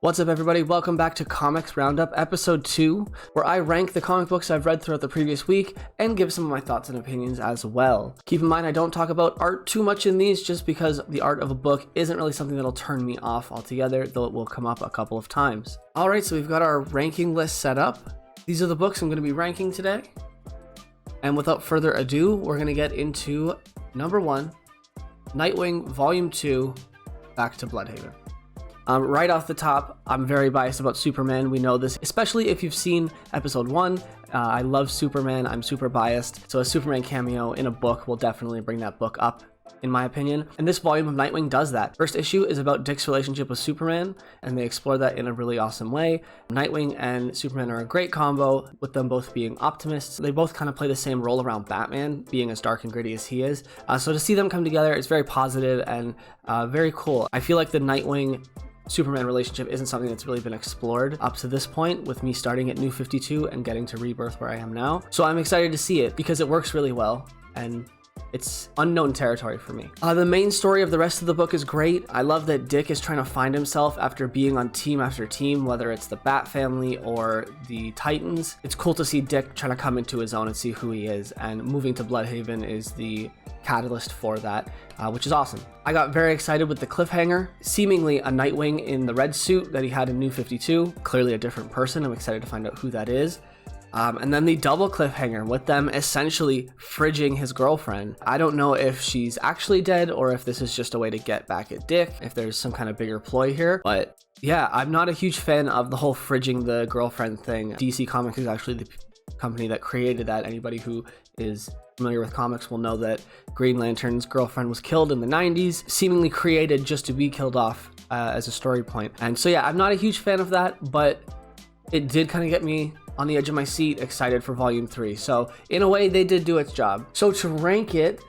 What's up, everybody? Welcome back to Comics Roundup, episode 2, where I rank the comic books I've read throughout the previous week and give some of my thoughts and opinions as well. Keep in mind, I don't talk about art too much in these just because the art of a book isn't really something that'll turn me off altogether, though it will come up a couple of times. Alright, so we've got our ranking list set up. These are the books I'm going to be ranking today. And without further ado, we're going to get into number 1, Nightwing Volume 2, Back to Blüdhaven. Right off the top, I'm very biased about Superman. We know this, especially if you've seen episode 1. I love Superman. I'm super biased. So a Superman cameo in a book will definitely bring that book up, in my opinion. And this volume of Nightwing does that. First issue is about Dick's relationship with Superman, and they explore that in a really awesome way. Nightwing and Superman are a great combo, with them both being optimists. They both kind of play the same role around Batman, being as dark and gritty as he is. So to see them come together is very positive and very cool. I feel like the Nightwing Superman relationship isn't something that's really been explored up to this point, with me starting at New 52 and getting to Rebirth where I am now. So I'm excited to see it because it works really well and it's unknown territory for me. The main story of the rest of the book is great. I love that Dick is trying to find himself after being on team after team, whether it's the Bat family or the Titans. It's cool to see Dick trying to come into his own and see who he is, and moving to Blüdhaven is the catalyst for that, which is awesome. I got very excited with the cliffhanger, seemingly a Nightwing in the red suit that he had in New 52, clearly a different person. I'm excited to find out who that is. And then the double cliffhanger with them essentially fridging his girlfriend. I don't know if she's actually dead or if this is just a way to get back at Dick, if there's some kind of bigger ploy here. But yeah, I'm not a huge fan of the whole fridging the girlfriend thing. DC Comics is actually the company that created that. Anybody who is familiar with comics will know that Green Lantern's girlfriend was killed in the 90s, seemingly created just to be killed off as a story point. And so yeah, I'm not a huge fan of that, but it did kind of get me on the edge of my seat, excited for volume 3. So in a way, they did do its job. So to rank it,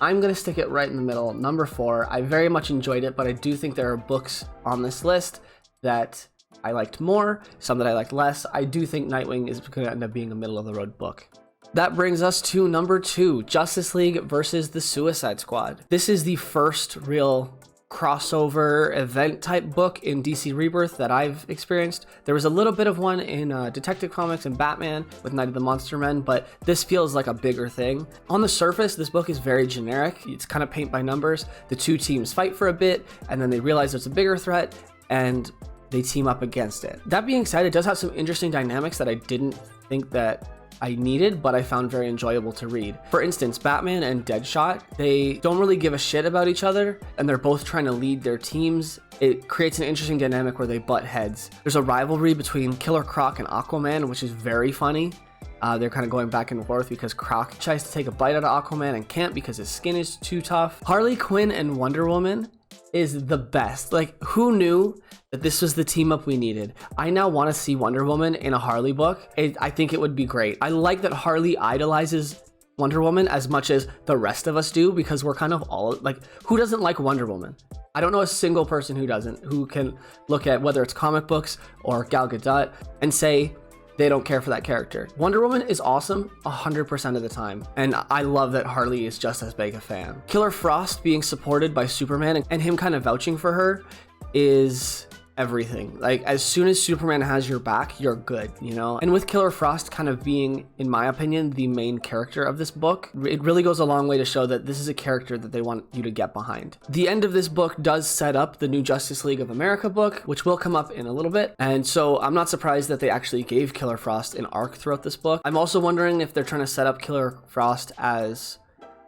I'm going to stick it right in the middle, number 4. I very much enjoyed it, but I do think there are books on this list that I liked more, some that I liked less. I do think Nightwing is going to end up being a middle of the road book. That brings us to number 2, Justice League versus the Suicide Squad. This is the first real crossover event type book in DC Rebirth that I've experienced. There was a little bit of one in Detective Comics and Batman with Night of the Monster Men, but this feels like a bigger thing. On the surface, this book is very generic. It's kind of paint by numbers. The two teams fight for a bit, and then they realize there's a bigger threat, and they team up against it. That being said, it does have some interesting dynamics that I didn't think that I needed, but I found very enjoyable to read. For instance, Batman and Deadshot, they don't really give a shit about each other, and they're both trying to lead their teams. It creates an interesting dynamic where they butt heads. There's a rivalry between Killer Croc and Aquaman, which is very funny. They're kind of going back and forth because Croc tries to take a bite out of Aquaman and can't because his skin is too tough. Harley Quinn and Wonder Woman is the best. Like, who knew that this was the team up we needed? I now want to see Wonder Woman in a Harley book. I think it would be great. I like that Harley idolizes Wonder Woman as much as the rest of us do, because we're kind of all like, who doesn't like Wonder Woman? I don't know a single person who doesn't, who can look at whether it's comic books or Gal Gadot and say they don't care for that character. Wonder Woman is awesome 100% of the time, and I love that Harley is just as big a fan. Killer Frost being supported by Superman and him kind of vouching for her is everything. Like, as soon as Superman has your back, you're good, you know? And with Killer Frost kind of being, in my opinion, the main character of this book, it really goes a long way to show that this is a character that they want you to get behind. The end of this book does set up the new Justice League of America book, which will come up in a little bit. And so I'm not surprised that they actually gave Killer Frost an arc throughout this book. I'm also wondering if they're trying to set up Killer Frost as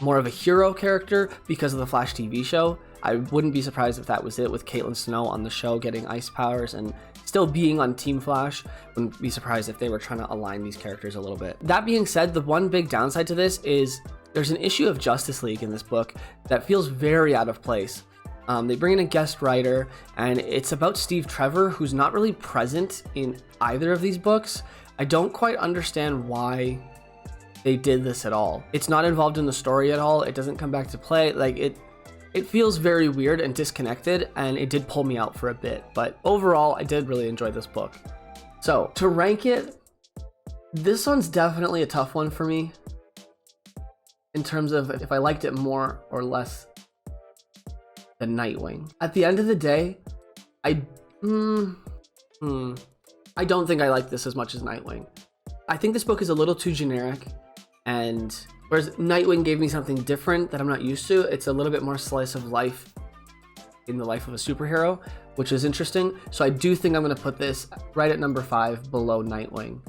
more of a hero character because of the Flash TV show. I wouldn't be surprised if that was it, with Caitlin Snow on the show getting ice powers and still being on Team Flash. Wouldn't be surprised if they were trying to align these characters a little bit. That being said, the one big downside to this is there's an issue of Justice League in this book that feels very out of place. They bring in a guest writer, and it's about Steve Trevor, who's not really present in either of these books. I don't quite understand why they did this at all. It's not involved in the story at all. It doesn't come back to play. Like, it feels very weird and disconnected, and it did pull me out for a bit. But overall, I did really enjoy this book. So to rank it, this one's definitely a tough one for me in terms of if I liked it more or less than Nightwing. At the end of the day, I don't think I like this as much as Nightwing. I think this book is a little too generic, and whereas Nightwing gave me something different that I'm not used to, it's a little bit more slice of life in the life of a superhero, which is interesting. So I do think I'm going to put this right at number 5 below Nightwing.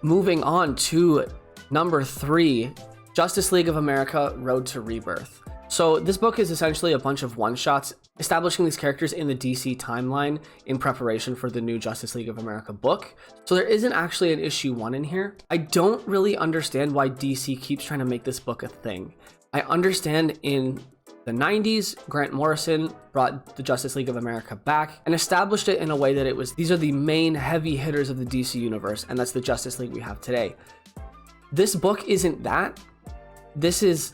Moving on to number 3, Justice League of America Road to Rebirth. So this book is essentially a bunch of one-shots establishing these characters in the DC timeline in preparation for the new Justice League of America book. So there isn't actually an issue 1 in here. I don't really understand why DC keeps trying to make this book a thing. I understand in the 90s, Grant Morrison brought the Justice League of America back and established it in a way that it was, these are the main heavy hitters of the DC universe, and that's the Justice League we have today. This book isn't that. This is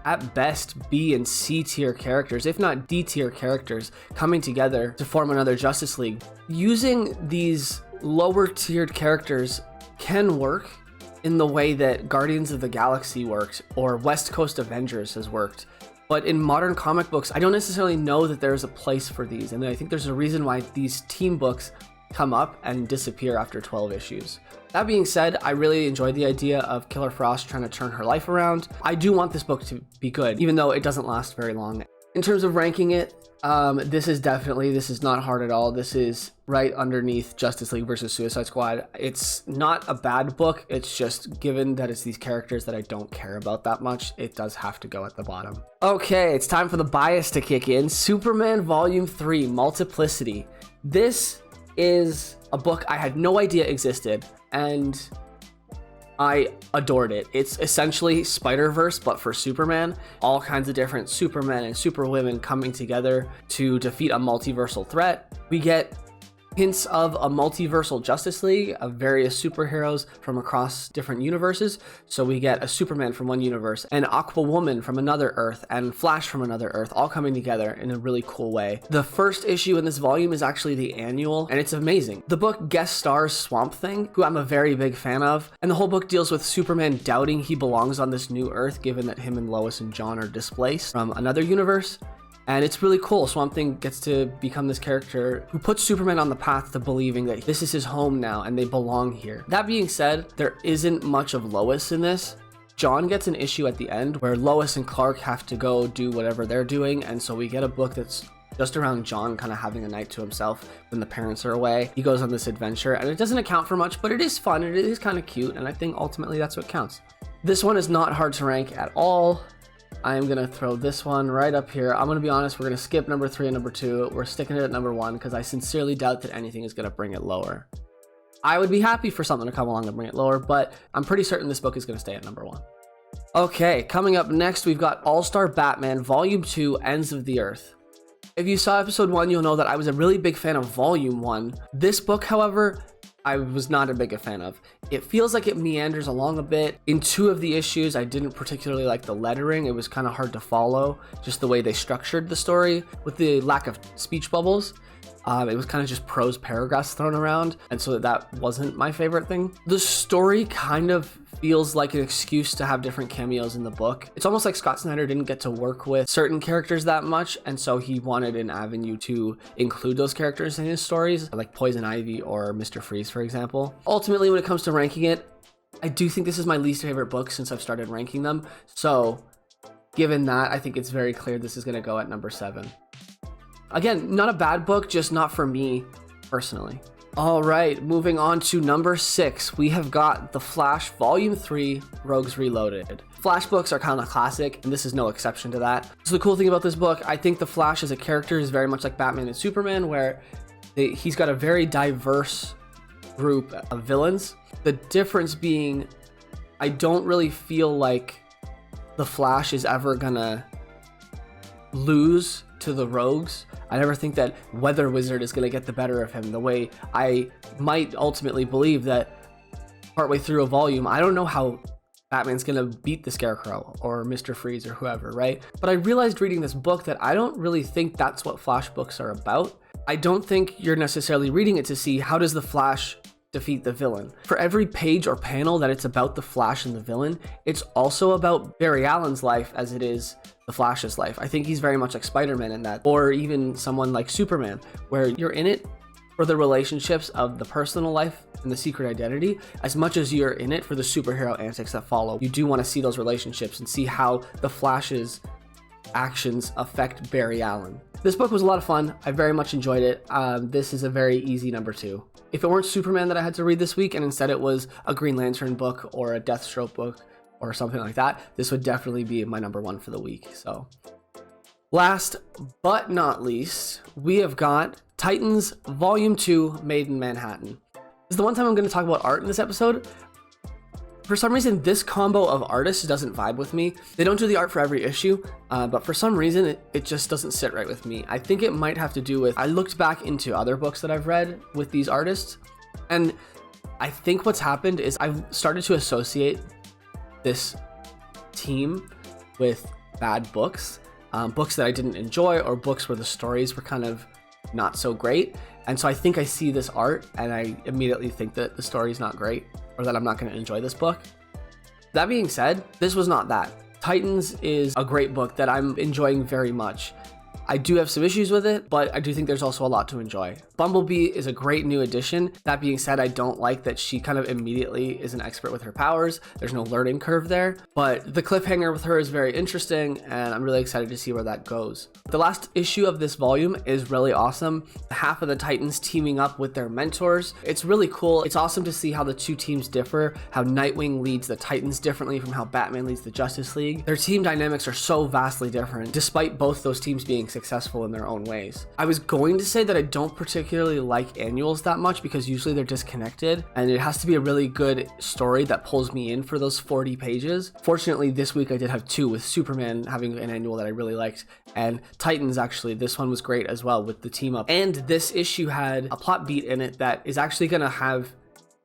at best B and C tier characters, if not D tier characters, coming together to form another Justice League. Using these lower tiered characters can work in the way that Guardians of the Galaxy worked or West Coast Avengers has worked. But in modern comic books, I don't necessarily know that there's a place for these. And I think there's a reason why these team books come up and disappear after 12 issues. That being said, I really enjoyed the idea of Killer Frost trying to turn her life around. I do want this book to be good, even though it doesn't last very long. In terms of ranking it, this is not hard at all. This is right underneath Justice League versus Suicide Squad. It's not a bad book. It's just, given that it's these characters that I don't care about that much, it does have to go at the bottom. Okay, it's time for the bias to kick in. Superman Volume 3, Multiplicity. This is a book I had no idea existed, and I adored it. It's essentially Spider-Verse, but for Superman. All kinds of different Supermen and Superwomen coming together to defeat a multiversal threat. We get hints of a multiversal Justice League of various superheroes from across different universes. So we get a Superman from one universe, an Aquawoman from another Earth, and Flash from another Earth, all coming together in a really cool way. The first issue in this volume is actually the annual, and it's amazing. The book guest stars Swamp Thing, who I'm a very big fan of, and the whole book deals with Superman doubting he belongs on this new Earth, given that him and Lois and John are displaced from another universe. And it's really cool. Swamp Thing gets to become this character who puts Superman on the path to believing that this is his home now and they belong here. That being said, there isn't much of Lois in this. John gets an issue at the end where Lois and Clark have to go do whatever they're doing, and so we get a book that's just around John kind of having a night to himself when the parents are away. He goes on this adventure, and it doesn't account for much, but it is fun, it is kind of cute, and I think ultimately that's what counts. This one is not hard to rank at all. I am going to throw this one right up here. I'm going to be honest, we're going to skip number 3 and number 2. We're sticking it at number 1 because I sincerely doubt that anything is going to bring it lower. I would be happy for something to come along and bring it lower, but I'm pretty certain this book is going to stay at number 1. Okay, coming up next, we've got All-Star Batman Volume 2, Ends of the Earth. If you saw episode 1, you'll know that I was a really big fan of Volume 1. This book, however, I was not a big fan of. It feels like it meanders along a bit. In 2 of the issues, I didn't particularly like the lettering. It was kind of hard to follow, just the way they structured the story with the lack of speech bubbles. It was kind of just prose paragraphs thrown around, and so that wasn't my favorite thing. The story kind of feels like an excuse to have different cameos in the book. It's almost like Scott Snyder didn't get to work with certain characters that much, and so he wanted an avenue to include those characters in his stories, like Poison Ivy or Mr. Freeze, for example. Ultimately, when it comes to ranking it, I do think this is my least favorite book since I've started ranking them. So given that, I think it's very clear this is going to go at number 7. Again, not a bad book, just not for me personally. All right, moving on to number 6, we have got The Flash Volume 3, Rogues Reloaded. Flash books are kind of classic, and this is no exception to that. So the cool thing about this book, I think the Flash as a character is very much like Batman and Superman, where he's got a very diverse group of villains. The difference being, I don't really feel like the Flash is ever gonna lose to the rogues. I never think that Weather Wizard is going to get the better of him the way I might ultimately believe that partway through a volume, I don't know how Batman's going to beat the Scarecrow or Mr. Freeze or whoever, right? But I realized reading this book that I don't really think that's what Flash books are about. I don't think you're necessarily reading it to see how does the Flash defeat the villain. For every page or panel that it's about the Flash and the villain, it's also about Barry Allen's life as it is the Flash's life. I think he's very much like Spider-Man in that, or even someone like Superman, where you're in it for the relationships of the personal life and the secret identity as much as you're in it for the superhero antics that follow. You do want to see those relationships and see how the Flash's actions affect Barry Allen. This book was a lot of fun. I very much enjoyed it. This is a very easy number 2. If it weren't Superman that I had to read this week and instead it was a Green Lantern book or a Deathstroke book or something like that, this would definitely be my number 1 for the week. So last but not least, we have got Titans Volume 2 Made in Manhattan. This is the one time I'm going to talk about art in this episode. For some reason, this combo of artists doesn't vibe with me. They don't do the art for every issue, but for some reason, it just doesn't sit right with me. I think it might have to do with, I looked back into other books that I've read with these artists, and I think what's happened is I've started to associate this team with bad books, books that I didn't enjoy, or books where the stories were kind of not so great. And so I think I see this art and I immediately think that the story's not great or that I'm not going to enjoy this book. That being said, this was not that. Titans is a great book that I'm enjoying very much. I do have some issues with it, but I do think there's also a lot to enjoy. Bumblebee is a great new addition. That being said, I don't like that she kind of immediately is an expert with her powers. There's no learning curve there, but the cliffhanger with her is very interesting, and I'm really excited to see where that goes. The last issue of this volume is really awesome. Half of the Titans teaming up with their mentors. It's really cool. It's awesome to see how the two teams differ, how Nightwing leads the Titans differently from how Batman leads the Justice League. Their team dynamics are so vastly different, despite both those teams being successful in their own ways. I was going to say that I don't particularly like annuals that much because usually they're disconnected and it has to be a really good story that pulls me in for those 40 pages. Fortunately, this week I did have 2, with Superman having an annual that I really liked, and Titans, actually, this one was great as well with the team up. And this issue had a plot beat in it that is actually going to have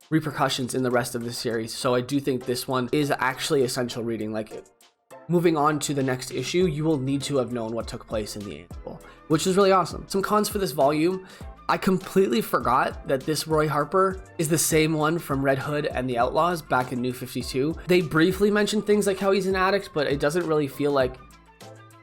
repercussions in the rest of the series. So I do think this one is actually essential reading. Like, moving on to the next issue, you will need to have known what took place in the annual, which is really awesome. Some cons for this volume: I completely forgot that this Roy Harper is the same one from Red Hood and the Outlaws back in New 52. They briefly mentioned things like how he's an addict, but it doesn't really feel like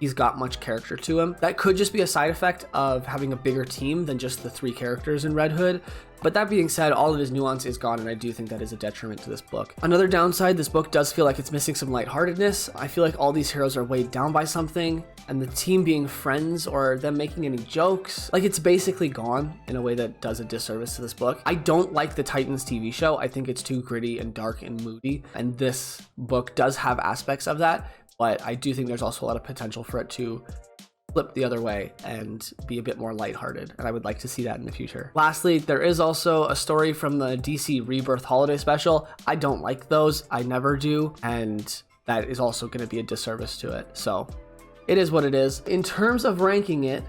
he's got much character to him. That could just be a side effect of having a bigger team than just the 3 characters in Red Hood. But that being said, all of his nuance is gone, and I do think that is a detriment to this book. Another downside, this book does feel like it's missing some lightheartedness. I feel like all these heroes are weighed down by something, and the team being friends or them making any jokes, like, it's basically gone in a way that does a disservice to this book. I don't like the Titans TV show. I think it's too gritty and dark and moody, and this book does have aspects of that, but I do think there's also a lot of potential for it to flip the other way and be a bit more lighthearted, and I would like to see that in the future. Lastly, there is also a story from the DC Rebirth holiday special. I don't like those. I never do, and that is also going to be a disservice to it. So it is what it is. In terms of ranking it,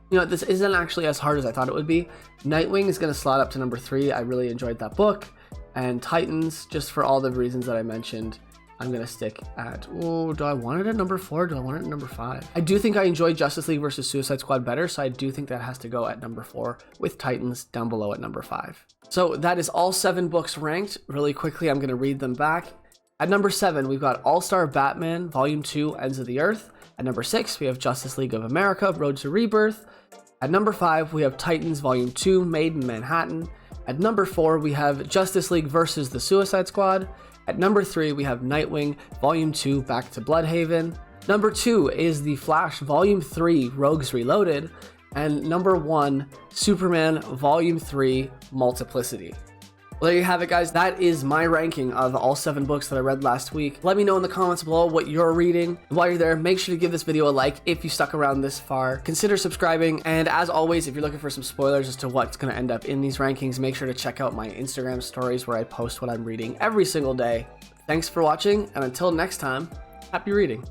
this isn't actually as hard as I thought it would be. Nightwing is going to slot up to number 3. I really enjoyed that book. And Titans, just for all the reasons that I mentioned, I'm going to stick at, do I want it at number 4? Do I want it at number 5? I do think I enjoyed Justice League versus Suicide Squad better, so I do think that has to go at number 4, with Titans down below at number 5. So that is all 7 books ranked. Really quickly, I'm going to read them back. At number 7, we've got All-Star Batman, Volume 2, Ends of the Earth. At number 6, we have Justice League of America, Road to Rebirth. At number 5, we have Titans, Volume 2, Made in Manhattan. At number 4, we have Justice League versus the Suicide Squad. At number 3, we have Nightwing, Volume 2, Back to Bloodhaven. Number 2 is The Flash, Volume 3, Rogues Reloaded. And number 1, Superman, Volume 3, Multiplicity. Well, there you have it, guys. That is my ranking of all 7 books that I read last week. Let me know in the comments below what you're reading. And while you're there, make sure to give this video a like if you stuck around this far. Consider subscribing. And as always, if you're looking for some spoilers as to what's going to end up in these rankings, make sure to check out my Instagram stories where I post what I'm reading every single day. Thanks for watching, and until next time, happy reading.